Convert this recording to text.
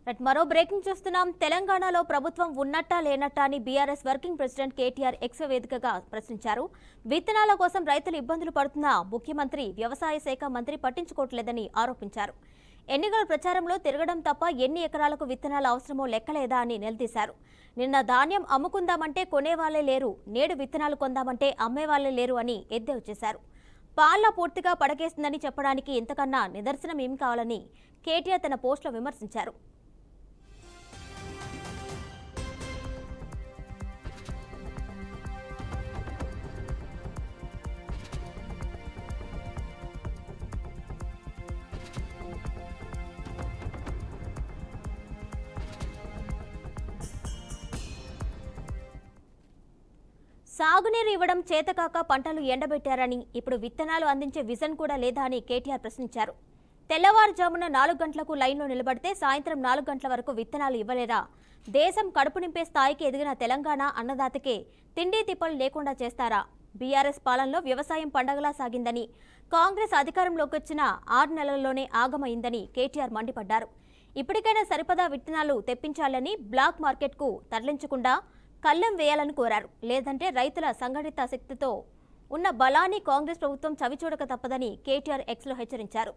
మరో బ్రేకింగ్ చూస్తున్నాం. తెలంగాణలో ప్రభుత్వం ఉన్నట్టా లేనట్టా అని BRS working president KTR X వేదికగా ప్రశ్నించారు. విత్తనాల కోసం రైతులు ఇబ్బందులు పడుతున్నా ముఖ్యమంత్రి, వ్యవసాయ శాఖ మంత్రి పట్టించుకోవట్లేదని ఆరోపించారు. ఎన్నికల ప్రచారంలో తిరగడం తప్ప ఎన్ని ఎకరాలకు విత్తనాలు అవసరమో లెక్కలేదా అని నిలదీశారు. నిన్న ధాన్యం అమ్ముకుందామంటే కొనేవాళ్లే లేరు, నేడు విత్తనాలు కొందామంటే అమ్మేవాళ్లే లేరు అని ఎద్దేవా చేశారు. పాలన పూర్తిగా పడకేస్తుందని చెప్పడానికి ఇంతకన్నా నిదర్శనం ఏం కావాలని కేటీఆర్ తన పోస్టులో విమర్శించారు. సాగునీరు ఇవ్వడం చేతకాక పంటలు ఎండబెట్టారని, ఇప్పుడు విత్తనాలు అందించే విజన్ కూడా లేదా అని కేటీఆర్ ప్రశ్నించారు. తెల్లవారుజామున 4 గంటలకు లైన్లో నిలబడితే సాయంత్రం 4 గంటల వరకు విత్తనాలు ఇవ్వలేరా? దేశం కడుపు నింపే స్థాయికి ఎదిగిన తెలంగాణ అన్నదాతకే తిండి తిప్పలు లేకుండా చేస్తారా? బీఆర్ఎస్ పాలనలో వ్యవసాయం పండగలా సాగిందని, కాంగ్రెస్ అధికారంలోకి వచ్చిన 6 నెలల్లోనే ఆగమైందని కేటీఆర్ మండిపడ్డారు. ఇప్పటికైనా సరిపడా విత్తనాలు తెప్పించాలని, బ్లాక్ మార్కెట్కు తరలించకుండా కళ్లెం వేయాలని కోరారు. లేదంటే రైతుల సంఘటిత శక్తితో ఉన్న బలాన్ని కాంగ్రెస్ ప్రభుత్వం చవిచూడక తప్పదని కేటీఆర్ ఎక్స్లో హెచ్చరించారు.